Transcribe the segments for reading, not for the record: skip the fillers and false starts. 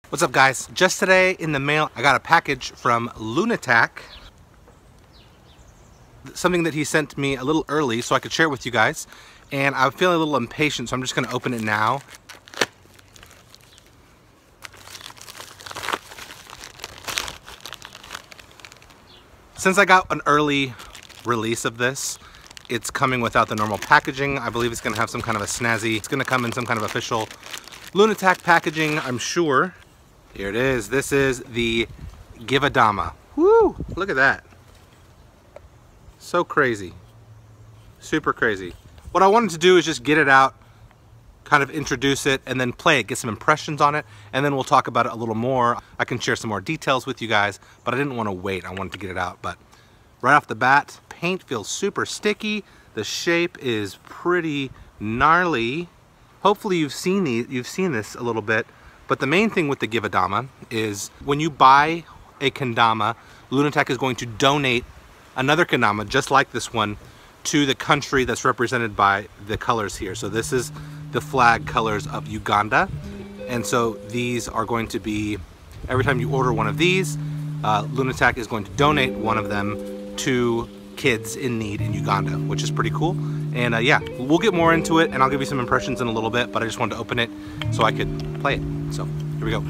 What's up, guys? Just today in the mail I got a package from Lunatac, something that he sent me a little early so I could share it with you guys, and I'm feeling a little impatient, so I'm just going to open it now. Since I got an early release of this, it's coming without the normal packaging. I believe it's going to have some kind of a snazzy, it's going to come in some kind of official Lunatac packaging, I'm sure. Here it is. This is the Givadama. Woo! Look at that. So crazy. Super crazy. What I wanted to do is just get it out, kind of introduce it, and then play it, get some impressions on it, and then we'll talk about it a little more. I can share some more details with you guys, but I didn't want to wait. I wanted to get it out. But right off the bat, paint feels super sticky. The shape is pretty gnarly. Hopefully you've seen this a little bit. But the main thing with the Givadama is when you buy a kendama, Lunatac is going to donate another kendama just like this one to the country that's represented by the colors here. So this is the flag colors of Uganda, and so these are going to be, every time you order one of these, Lunatac is going to donate one of them to kids in need in Uganda, which is pretty cool. And yeah, we'll get more into it and I'll give you some impressions in a little bit, but I just wanted to open it so I could play it. So here we go.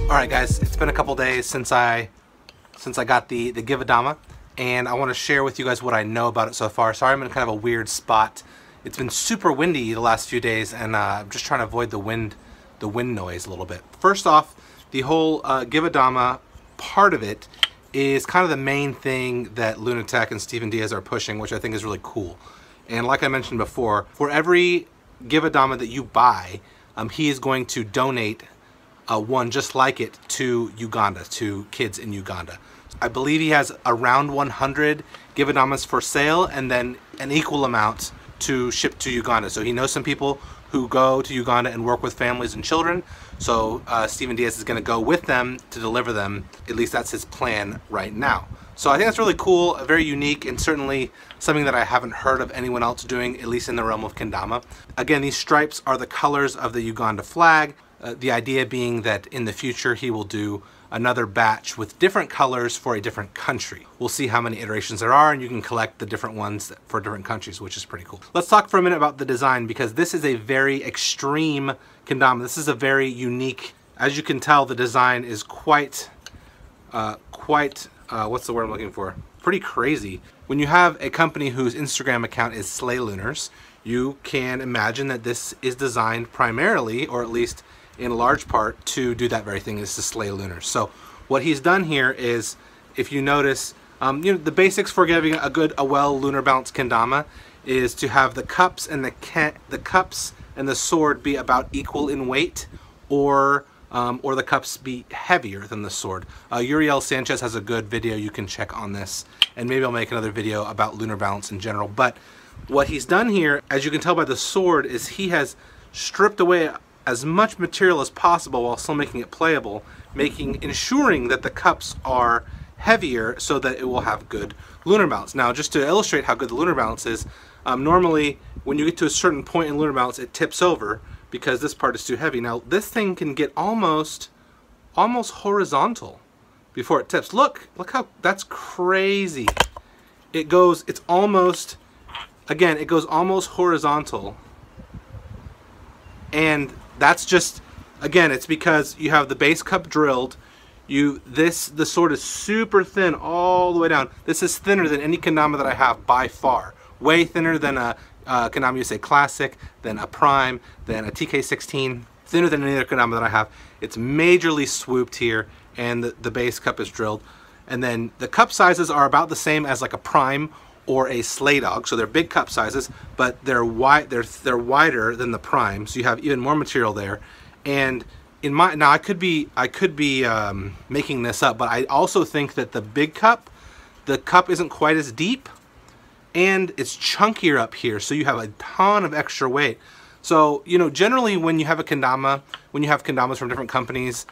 Alright guys, it's been a couple days since I got the Givadama, and I want to share with you guys what I know about it so far. Sorry I'm in kind of a weird spot. It's been super windy the last few days, and I'm just trying to avoid the wind noise a little bit. First off, the whole Givadama part of it is kind of the main thing that Lunatac and Steven Diaz are pushing, which I think is really cool. And like I mentioned before, for every Givadama that you buy, he is going to donate one just like it to Uganda, to kids in Uganda. I believe he has around 100 Givadamas for sale and then an equal amount to ship to Uganda. So he knows some people who go to Uganda and work with families and children. So Steven Diaz is going to go with them to deliver them. At least that's his plan right now. So I think that's really cool, very unique, and certainly something that I haven't heard of anyone else doing, at least in the realm of kendama. Again, these stripes are the colors of the Uganda flag. The idea being that in the future he will do another batch with different colors for a different country. We'll see how many iterations there are, and you can collect the different ones for different countries, which is pretty cool. Let's talk for a minute about the design, because this is a very extreme kendama. This is a very unique, as you can tell, the design is quite, what's the word I'm looking for? Pretty crazy. When you have a company whose Instagram account is Slay Lunars, you can imagine that this is designed primarily, or at least in large part, to do that very thing, is to slay lunars. So what he's done here is, if you notice, you know, the basics for giving a well lunar balanced kendama is to have the cups and the cups and the sword be about equal in weight, or the cups be heavier than the sword. Uriel Sanchez has a good video you can check on this, and maybe I'll make another video about lunar balance in general. But what he's done here, as you can tell by the sword, is he has stripped away as much material as possible while still making it playable, ensuring that the cups are heavier so that it will have good lunar balance. Now, just to illustrate how good the lunar balance is, Normally, when you get to a certain point in lunar balance, it tips over because this part is too heavy. Now, this thing can get almost horizontal before it tips. Look how, that's crazy. It's almost, again, it goes almost horizontal. And that's just, again, it's because you have the base cup drilled. The sword is super thin all the way down. This is thinner than any kendama that I have by far. Way thinner than a Kendama USA Classic, than a Prime, than a TK16. Thinner than any other kendama that I have. It's majorly swooped here, and the base cup is drilled. And then the cup sizes are about the same as like a Prime or a Slay Dog, so they're big cup sizes, but they're wider than the Prime, so you have even more material there. And now I could be making this up, but I also think that the big cup, the cup isn't quite as deep, and it's chunkier up here, so you have a ton of extra weight. So, you know, generally when you have a kendama, when you have kendamas from different companies,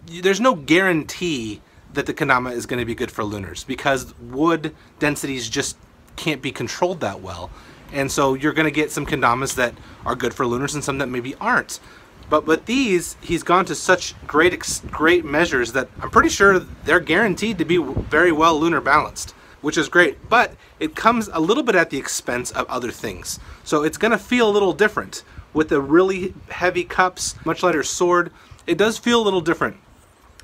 there's no guarantee that the kendama is going to be good for lunars because wood densities just can't be controlled that well. And so you're going to get some kendamas that are good for lunars and some that maybe aren't. But these, he's gone to such great measures that I'm pretty sure they're guaranteed to be very well lunar balanced, which is great. But it comes a little bit at the expense of other things. So it's going to feel a little different. With the really heavy cups, much lighter sword, it does feel a little different.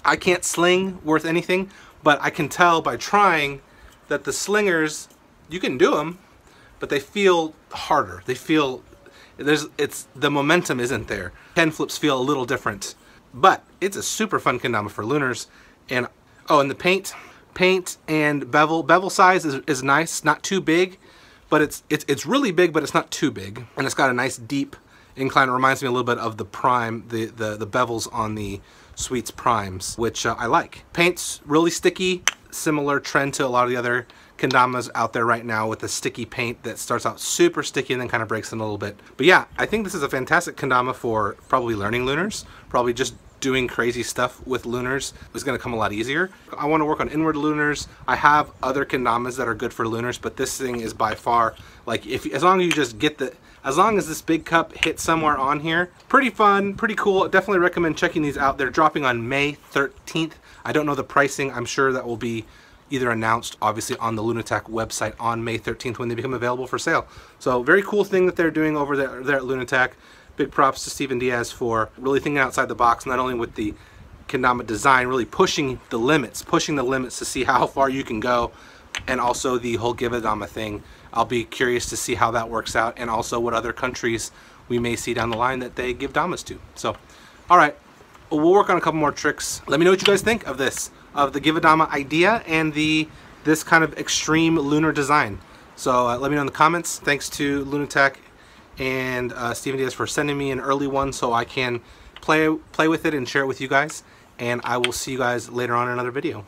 I can't sling worth anything, but I can tell by trying that the slingers, you can do them, but they feel harder. They feel, the momentum isn't there. Ken flips feel a little different, but it's a super fun kendama for lunars. And oh, and the paint and bevel size is nice, not too big, but it's really big, but it's not too big, and it's got a nice deep incline. It reminds me a little bit of the Prime, the bevels on the Sweets Primes, which I like. Paint's really sticky, similar trend to a lot of the other kendamas out there right now with the sticky paint that starts out super sticky and then kind of breaks in a little bit. But yeah, I think this is a fantastic kendama for probably learning lunars, probably just doing crazy stuff with lunars is going to come a lot easier. I want to work on inward lunars. I have other kendamas that are good for lunars, but this thing is by far, like, as long as you just get as long as this big cup hits somewhere on here, pretty fun, pretty cool. Definitely recommend checking these out. They're dropping on May 13th. I don't know the pricing. I'm sure that will be either announced, obviously, on the Lunatech website on May 13th when they become available for sale. So very cool thing that they're doing over there at Lunatech. Big props to Steven Diaz for really thinking outside the box, not only with the kendama design, really pushing the limits to see how far you can go, and also the whole Givadama thing. I'll be curious to see how that works out, and also what other countries we may see down the line that they give damas to. So, all right, we'll work on a couple more tricks. Let me know what you guys think of this, of the Givadama idea and this kind of extreme lunar design. So let me know in the comments. Thanks to Lunatech and Steven Diaz for sending me an early one so I can play with it and share it with you guys. And I will see you guys later on in another video.